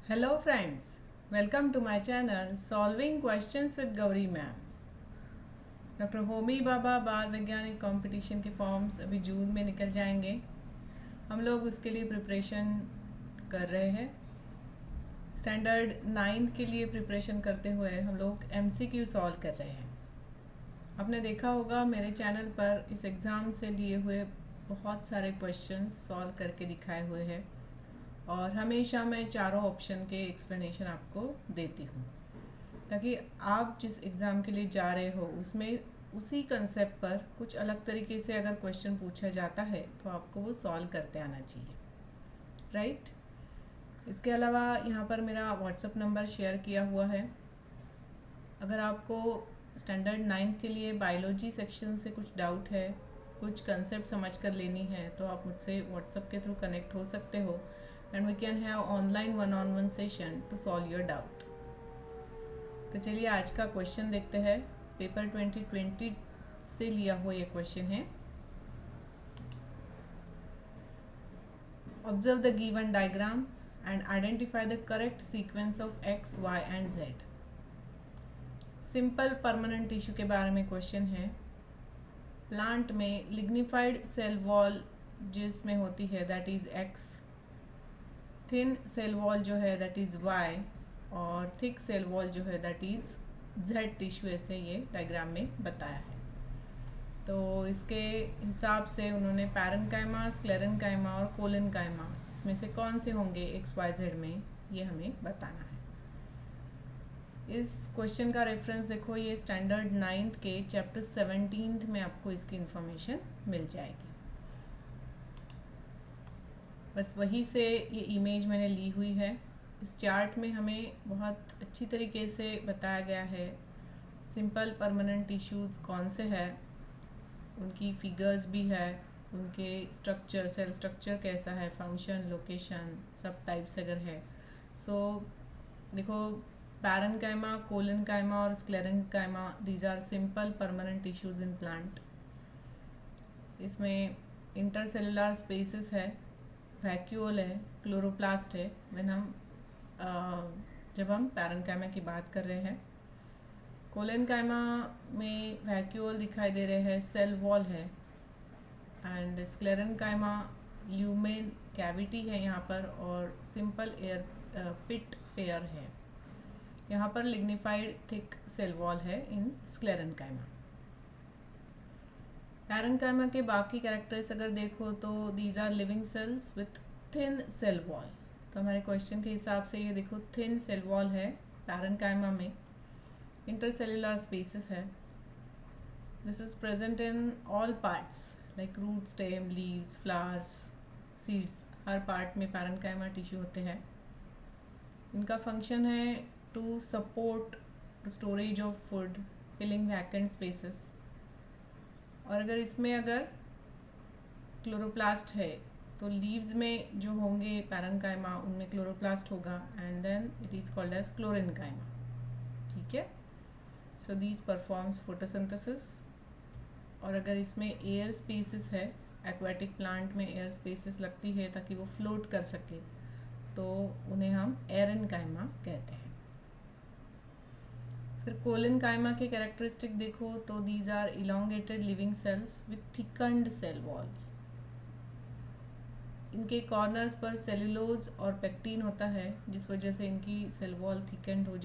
Hello friends, welcome to my channel Solving Questions with Gauri Ma'am। Doctor Homi Bhabha बाल वैज्ञानिक competition के forms अभी जून में निकल जाएंगे। हम लोग उसके लिए प्रिपरेशन कर रहे हैं। स्टैंडर्ड 9th के लिए प्रिपरेशन करते हुए हम लोग MCQ सॉल्व कर रहे हैं। आपने देखा होगा मेरे चैनल पर इस एग्ज़ाम से लिए हुए बहुत सारे क्वेश्चंस सॉल्व करके दिखाए हुए हैं और हमेशा मैं चारों ऑप्शन के एक्सप्लेनेशन आपको देती हूँ ताकि आप जिस एग्ज़ाम के लिए जा रहे हो उसमें उसी कंसेप्ट पर कुछ अलग तरीके से अगर क्वेश्चन पूछा जाता है तो आपको वो सॉल्व करते आना चाहिए, राइट। इसके अलावा यहाँ पर मेरा व्हाट्सएप नंबर शेयर किया हुआ है। अगर आपको स्टैंडर्ड 9th के लिए बायोलॉजी सेक्शन से कुछ डाउट है, कुछ कंसेप्ट समझ कर लेनी है तो आप मुझसे व्हाट्सएप के थ्रू कनेक्ट हो सकते हो and we can have online one on one session to solve your doubt. तो चलिए आज का क्वेश्चन देखते हैं। पेपर 2020 से लिया हुआ ये क्वेश्चन है। Observe the given diagram and identify the correct sequence of X, Y and Z. Simple permanent tissue के बारे में क्वेश्चन है। प्लांट में लिग्निफाइड सेल वॉल जिसमें होती है that is X, thin cell wall जो है दैट इज वाई और थिक सेल वॉल जो है दैट इज जेड टिश्यू, ऐसे ये डायग्राम में बताया है। तो इसके हिसाब से उन्होंने पैरेन्काइमा, स्क्लेरेन्काइमा और कोलेन्काइमा इसमें से कौन से होंगे एक्स वाई जेड में, ये हमें बताना है। इस क्वेश्चन का रेफरेंस देखो, ये स्टैंडर्ड 9th के चैप्टर 17 में आपको इसकी इंफॉर्मेशन मिल जाएगी। बस वही से ये इमेज मैंने ली हुई है। इस चार्ट में हमें बहुत अच्छी तरीके से बताया गया है सिंपल परमानेंट टिश्यूज़ कौन से हैं, उनकी फिगर्स भी है, उनके स्ट्रक्चर, सेल स्ट्रक्चर कैसा है, फंक्शन, लोकेशन, सब टाइप्स अगर है। सो देखो, पैरेन्काइमा, कोलेन्काइमा और sclerenchyma these are simple permanent tissues in plant. इसमें इंटरसेलुलर स्पेसेस है, वैक्यूल है, क्लोरोप्लास्ट है जब हम पैरेन्काइमा की बात कर रहे हैं। कोलेन्काइमा में वैक्यूल दिखाई दे रहे हैं, सेल वॉल है एंड स्क्लेरेन्काइमा ल्यूमेन कैविटी है यहाँ पर और सिंपल एयर पिट पेयर है। यहाँ पर लिग्निफाइड थिक सेल वॉल है इन स्क्लेरेन्काइमा। पैरेन्काइमा के बाकी कैरेक्टर्स अगर देखो तो these are living cells with thin cell wall. तो हमारे क्वेश्चन के हिसाब से ये देखो थिन सेल वॉल है पैरेन्काइमा में, इंटरसेलुलर स्पेसेस है। This is present in all parts like root, stem, leaves, flowers, seeds, हर पार्ट में पैरेन्काइमा टिश्यू होते हैं। इनका फंक्शन है to support storage of food, filling vacant spaces. और अगर इसमें अगर क्लोरोप्लास्ट है तो लीव्स में जो होंगे पैरेन्काइमा उनमें क्लोरोप्लास्ट होगा and then it is called as chlorenchyma. ठीक है, सो दीज परफॉर्म्स फोटोसिंथेसिस। और अगर इसमें एयर स्पेसेस है, एक्वाटिक प्लांट में एयर स्पेसेस लगती है ताकि वो फ्लोट कर सके, तो उन्हें हम एरेन्काइमा कहते हैं। फिर कोलेन्काइमा के कैरेक्टरिस्टिक देखो तो these are elongated living cells with thickened cell wall. इनके कॉर्नर्स पर सेलुलोज और पेक्टिन होता है जिस वजह से इनकी सेल वॉल थिकन्ड हो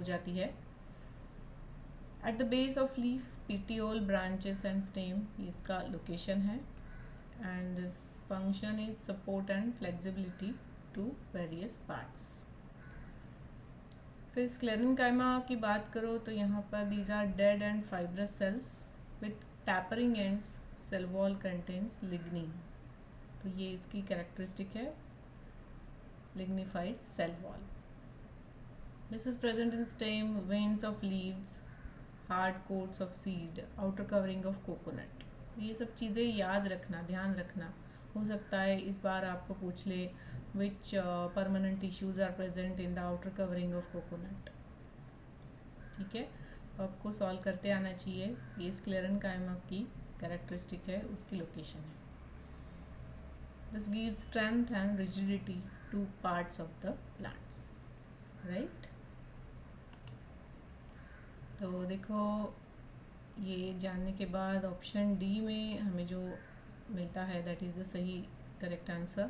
जाती है। At the base of leaf petiole, branches and stem, इसका लोकेशन है and this function is support and flexibility to various parts. फिर स्क्लेरेन्काइमा की बात करो तो यहाँ पर these are dead and fibrous cells with tapering ends, cell wall contains lignin. तो ये इसकी कैरेक्टरिस्टिक है, lignified cell wall. This is present in stem, veins of leaves, hard coats of seed, outer covering of coconut. ये सब चीज़ें याद रखना, ध्यान रखना। हो सकता है इस बार आपको पूछ ले which permanent tissues are present in the outer covering of coconut। ठीक है, तो आपको सॉल्व करते आना चाहिए। ये स्क्लेरेन्काइमा की कैरेक्टरिस्टिक है, उसकी लोकेशन है। This gives strength and rigidity 2 parts of the plants, right? तो देखो ये जानने के बाद ऑप्शन डी में हमें जो मिलता है दैट इज़ द सही करेक्ट आंसर।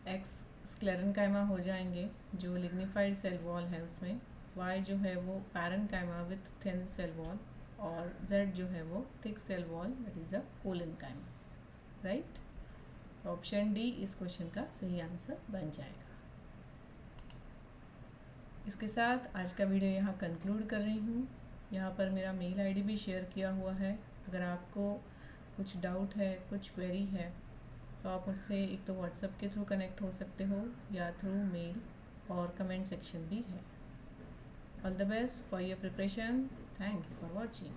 एक्स स्क्लेरेनकाइमा हो जाएंगे जो लिग्निफाइड सेल वॉल है उसमें, वाई जो है वो parenchyma with thin cell wall, और जेड जो है वो thick cell wall that is a collenchyma, right? Option D इस क्वेश्चन का सही आंसर बन जाएगा। इसके साथ आज का वीडियो यहाँ कंक्लूड कर रही हूँ। यहाँ पर मेरा मेल आईडी भी शेयर किया हुआ है। अगर आपको कुछ डाउट है, कुछ क्वेरी है, तो आप मुझसे एक तो व्हाट्सएप के थ्रू कनेक्ट हो सकते हो या थ्रू मेल, और कमेंट सेक्शन भी है। All the best for your preparation. Thanks for watching.